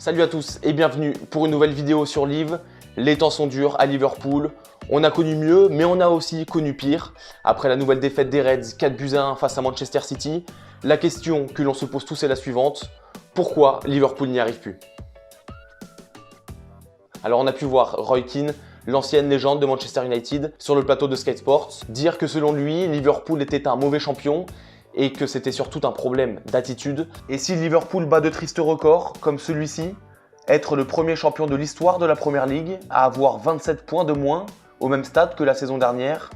Salut à tous et bienvenue pour une nouvelle vidéo sur Liv. Les temps sont durs à Liverpool. On a connu mieux, mais on a aussi connu pire. Après la nouvelle défaite des Reds 4-1 face à Manchester City, la question que l'on se pose tous est la suivante. Pourquoi Liverpool n'y arrive plus? Alors on a pu voir Roy Keane, l'ancienne légende de Manchester United, sur le plateau de Sky Sports, dire que selon lui, Liverpool était un mauvais champion et que c'était surtout un problème d'attitude. Et si Liverpool bat de tristes records comme celui-ci, être le premier champion de l'histoire de la Premier League, à avoir 27 points de moins au même stade que la saison dernière,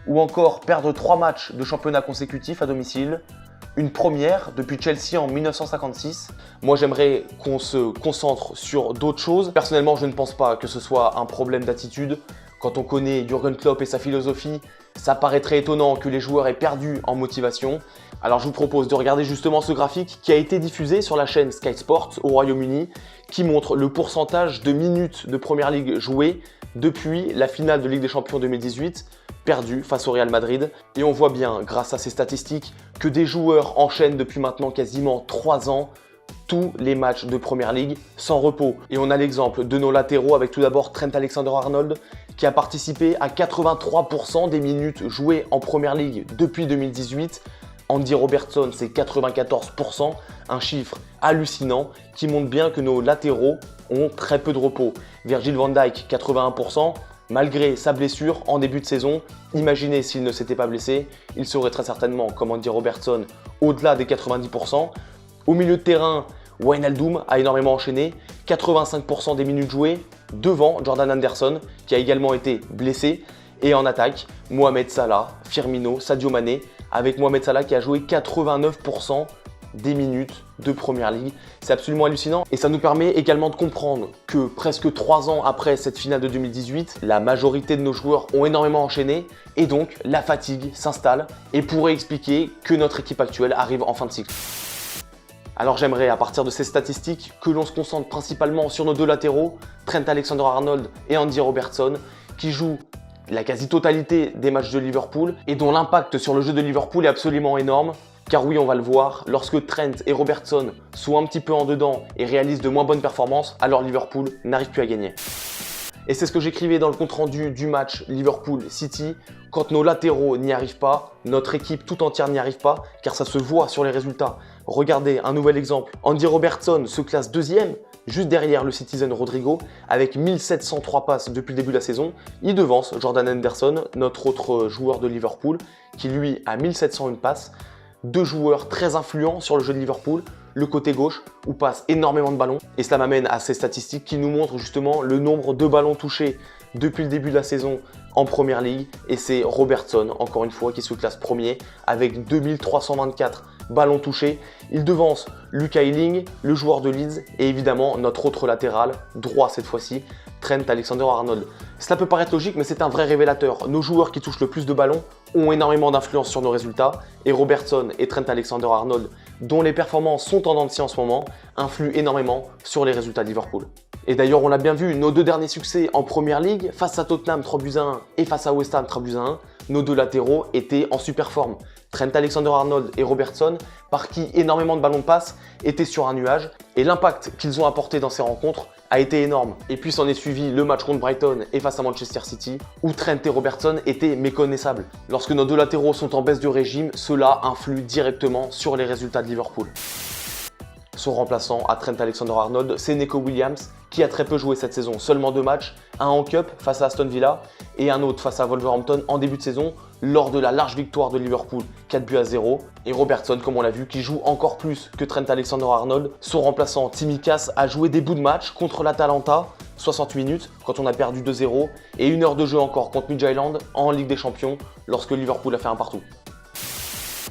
ou encore perdre 3 matchs de championnat consécutifs à domicile, une première depuis Chelsea en 1956. Moi j'aimerais qu'on se concentre sur d'autres choses. Personnellement je ne pense pas que ce soit un problème d'attitude. Quand on connaît Jürgen Klopp et sa philosophie, ça paraîtrait étonnant que les joueurs aient perdu en motivation. Alors je vous propose de regarder justement ce graphique qui a été diffusé sur la chaîne Sky Sports au Royaume-Uni, qui montre le pourcentage de minutes de Premier League jouées depuis la finale de Ligue des Champions 2018, perdue face au Real Madrid. Et on voit bien, grâce à ces statistiques, que des joueurs enchaînent depuis maintenant quasiment 3 ans tous les matchs de Premier League sans repos. Et on a l'exemple de nos latéraux avec tout d'abord Trent Alexander-Arnold qui a participé à 83% des minutes jouées en Premier League depuis 2018. Andy Robertson, c'est 94%, un chiffre hallucinant qui montre bien que nos latéraux ont très peu de repos. Virgil van Dijk, 81%, malgré sa blessure en début de saison. Imaginez s'il ne s'était pas blessé, il serait très certainement, comme Andy Robertson, au-delà des 90%. Au milieu de terrain, Wijnaldum a énormément enchaîné, 85% des minutes jouées devant Jordan Henderson qui a également été blessé. Et en attaque, Mohamed Salah, Firmino, Sadio Mané, avec Mohamed Salah qui a joué 89% des minutes de Premier League. C'est absolument hallucinant et ça nous permet également de comprendre que presque 3 ans après cette finale de 2018, la majorité de nos joueurs ont énormément enchaîné et donc la fatigue s'installe et pourrait expliquer que notre équipe actuelle arrive en fin de cycle. Alors j'aimerais, à partir de ces statistiques, que l'on se concentre principalement sur nos deux latéraux, Trent Alexander-Arnold et Andy Robertson, qui jouent la quasi-totalité des matchs de Liverpool et dont l'impact sur le jeu de Liverpool est absolument énorme. Car oui, on va le voir, lorsque Trent et Robertson sont un petit peu en dedans et réalisent de moins bonnes performances, alors Liverpool n'arrive plus à gagner. Et c'est ce que j'écrivais dans le compte-rendu du match Liverpool-City. Quand nos latéraux n'y arrivent pas, notre équipe tout entière n'y arrive pas, car ça se voit sur les résultats. Regardez, un nouvel exemple. Andy Robertson se classe 2e, juste derrière le Citizen Rodrigo, avec 1703 passes depuis le début de la saison. Il devance Jordan Henderson, notre autre joueur de Liverpool, qui lui a 1701 passes. Deux joueurs très influents sur le jeu de Liverpool, le côté gauche où passe énormément de ballons. Et cela m'amène à ces statistiques qui nous montrent justement le nombre de ballons touchés depuis le début de la saison en Premier League. Et c'est Robertson, encore une fois, qui se classe premier avec 2324 ballons touchés. Il devance Luke Ayling, le joueur de Leeds, et évidemment notre autre latéral, droit cette fois-ci, Trent Alexander-Arnold. Cela peut paraître logique, mais c'est un vrai révélateur. Nos joueurs qui touchent le plus de ballons ont énormément d'influence sur nos résultats, et Robertson et Trent Alexander-Arnold, dont les performances sont en dents de scie en ce moment, influent énormément sur les résultats de Liverpool. Et d'ailleurs, on l'a bien vu, nos deux derniers succès en Premier League, face à Tottenham 3-1 et face à West Ham 3-1, nos deux latéraux étaient en super forme. Trent Alexander-Arnold et Robertson, par qui énormément de ballons de passe, étaient sur un nuage. Et l'impact qu'ils ont apporté dans ces rencontres a été énorme. Et puis s'en est suivi le match contre Brighton et face à Manchester City, où Trent et Robertson étaient méconnaissables. Lorsque nos deux latéraux sont en baisse de régime, cela influe directement sur les résultats de Liverpool. Son remplaçant à Trent Alexander-Arnold, c'est Neco Williams, qui a très peu joué cette saison, seulement 2 matchs, un en Cup face à Aston Villa et un autre face à Wolverhampton en début de saison, lors de la large victoire de Liverpool 4-0. Et Robertson, comme on l'a vu, qui joue encore plus que Trent Alexander-Arnold. Son remplaçant Tsimikas a joué des bouts de match contre l'Atalanta, 60 minutes quand on a perdu 2-0, et 1 heure de jeu encore contre Midtjylland en Ligue des Champions lorsque Liverpool a fait un partout.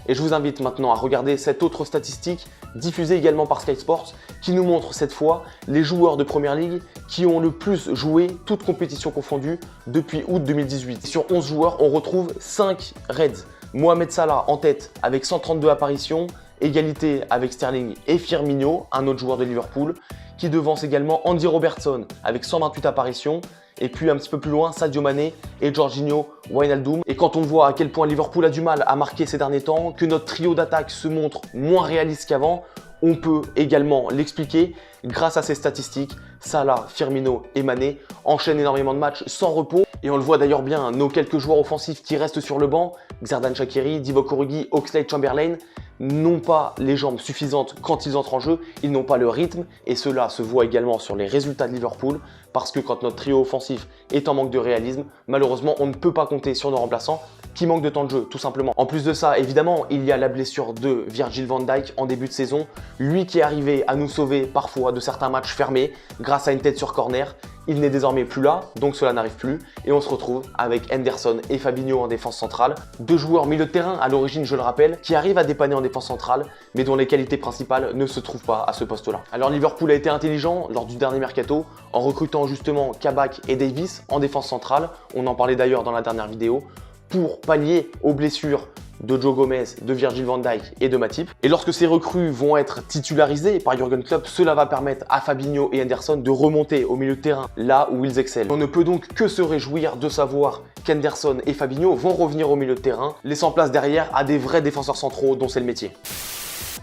Et je vous invite maintenant à regarder cette autre statistique diffusée également par Sky Sports qui nous montre cette fois les joueurs de Premier League qui ont le plus joué, toutes compétitions confondues, depuis août 2018. Sur 11 joueurs, on retrouve 5 Reds. Mohamed Salah en tête avec 132 apparitions, égalité avec Sterling et Firmino, un autre joueur de Liverpool, qui devance également Andy Robertson avec 128 apparitions. Et puis un petit peu plus loin, Sadio Mané et Jorginho Wijnaldum. Et quand on voit à quel point Liverpool a du mal à marquer ces derniers temps, que notre trio d'attaque se montre moins réaliste qu'avant, On peut également l'expliquer grâce à ses statistiques. Salah, Firmino et Mané enchaînent énormément de matchs sans repos. Et on le voit d'ailleurs bien, nos quelques joueurs offensifs qui restent sur le banc, Xherdan Shaqiri, Divock Origi, Oxlade-Chamberlain, n'ont pas les jambes suffisantes quand ils entrent en jeu, ils n'ont pas le rythme et cela se voit également sur les résultats de Liverpool parce que quand notre trio offensif est en manque de réalisme, malheureusement on ne peut pas compter sur nos remplaçants qui manquent de temps de jeu tout simplement. En plus de ça, évidemment, il y a la blessure de Virgil van Dijk en début de saison, lui qui est arrivé à nous sauver parfois de certains matchs fermés grâce à une tête sur corner. Il n'est désormais plus là, donc cela n'arrive plus et on se retrouve avec Henderson et Fabinho en défense centrale, deux joueurs milieu de terrain à l'origine, je le rappelle, qui arrivent à dépanner en défense centrale, mais dont les qualités principales ne se trouvent pas à ce poste-là. Alors Liverpool a été intelligent lors du dernier mercato en recrutant justement Kabak et Davies en défense centrale, on en parlait d'ailleurs dans la dernière vidéo, pour pallier aux blessures de Joe Gomez, de Virgil van Dijk et de Matip. Et lorsque ces recrues vont être titularisées par Jürgen Klopp, cela va permettre à Fabinho et Henderson de remonter au milieu de terrain, là où ils excellent. On ne peut donc que se réjouir de savoir qu'Henderson et Fabinho vont revenir au milieu de terrain, laissant place derrière à des vrais défenseurs centraux dont c'est le métier.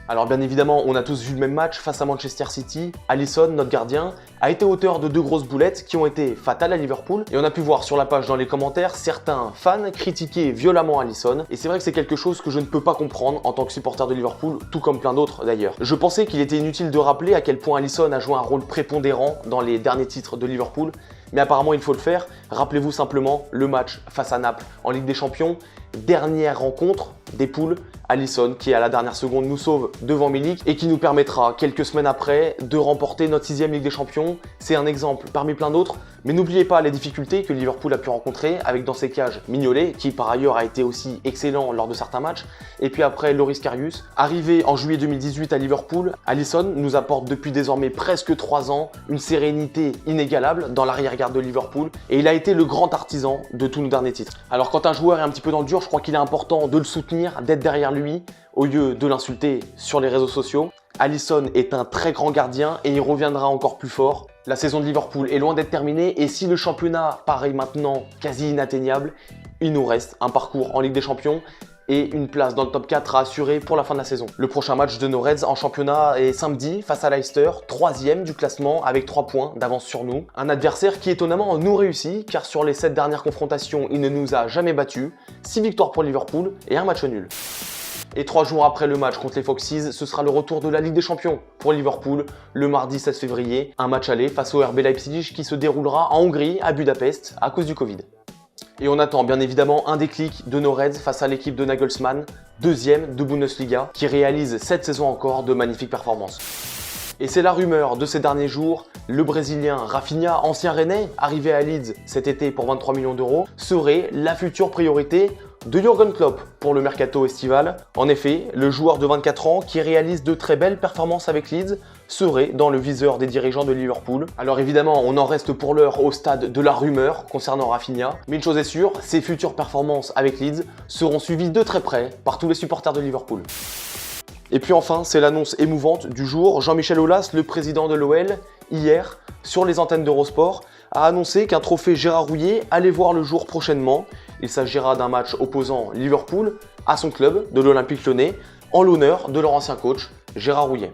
Alors bien évidemment, on a tous vu le même match face à Manchester City. Alisson, notre gardien, a été auteur de deux grosses boulettes qui ont été fatales à Liverpool. Et on a pu voir sur la page dans les commentaires certains fans critiquer violemment Alisson. Et c'est vrai que c'est quelque chose que je ne peux pas comprendre en tant que supporter de Liverpool, tout comme plein d'autres d'ailleurs. Je pensais qu'il était inutile de rappeler à quel point Alisson a joué un rôle prépondérant dans les derniers titres de Liverpool. Mais apparemment il faut le faire. Rappelez-vous simplement le match face à Naples en Ligue des Champions. Dernière rencontre des poules, Alisson qui à la dernière seconde nous sauve devant Milik et qui nous permettra quelques semaines après de remporter notre 6e Ligue des Champions. C'est un exemple parmi plein d'autres, mais n'oubliez pas les difficultés que Liverpool a pu rencontrer avec dans ses cages Mignolet qui par ailleurs a été aussi excellent lors de certains matchs, et puis après Loris Karius. Arrivé en juillet 2018 à Liverpool, Alisson nous apporte depuis désormais presque 3 ans une sérénité inégalable dans l'arrière-garde de Liverpool et il a été le grand artisan de tous nos derniers titres. Alors quand un joueur est un petit peu dans le dur, je crois qu'il est important de le soutenir, d'être derrière lui au lieu de l'insulter sur les réseaux sociaux. Alisson est un très grand gardien et il reviendra encore plus fort. La saison de Liverpool est loin d'être terminée et si le championnat paraît maintenant quasi inatteignable, il nous reste un parcours en Ligue des Champions et une place dans le top 4 à assurer pour la fin de la saison. Le prochain match de nos Reds en championnat est samedi face à Leicester, 3e du classement avec 3 points d'avance sur nous. Un adversaire qui étonnamment nous réussit car sur les 7 dernières confrontations, il ne nous a jamais battus. 6 victoires pour Liverpool et un match nul. Et 3 jours après le match contre les Foxes, ce sera le retour de la Ligue des Champions pour Liverpool le mardi 16 février. Un match aller face au RB Leipzig qui se déroulera en Hongrie, à Budapest, à cause du Covid. Et on attend bien évidemment un déclic de nos Reds face à l'équipe de Nagelsmann, 2e de Bundesliga, qui réalise cette saison encore de magnifiques performances. Et c'est la rumeur de ces derniers jours, le Brésilien Rafinha, ancien Rennais, arrivé à Leeds cet été pour 23 millions d'euros, serait la future priorité de Jürgen Klopp pour le mercato estival. En effet, le joueur de 24 ans qui réalise de très belles performances avec Leeds serait dans le viseur des dirigeants de Liverpool. Alors évidemment, on en reste pour l'heure au stade de la rumeur concernant Rafinha, mais une chose est sûre, ses futures performances avec Leeds seront suivies de très près par tous les supporters de Liverpool. Et puis enfin, c'est l'annonce émouvante du jour. Jean-Michel Aulas, le président de l'OL, hier, sur les antennes d'Eurosport, a annoncé qu'un trophée Gérard Rouillet allait voir le jour prochainement. Il s'agira d'un match opposant Liverpool à son club de l'Olympique Lyonnais, en l'honneur de leur ancien coach, Gérard Rouillet.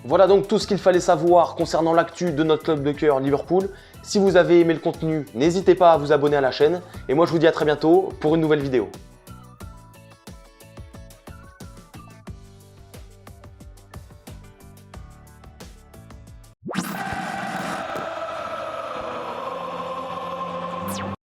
Voilà donc tout ce qu'il fallait savoir concernant l'actu de notre club de cœur Liverpool. Si vous avez aimé le contenu, n'hésitez pas à vous abonner à la chaîne. Et moi je vous dis à très bientôt pour une nouvelle vidéo.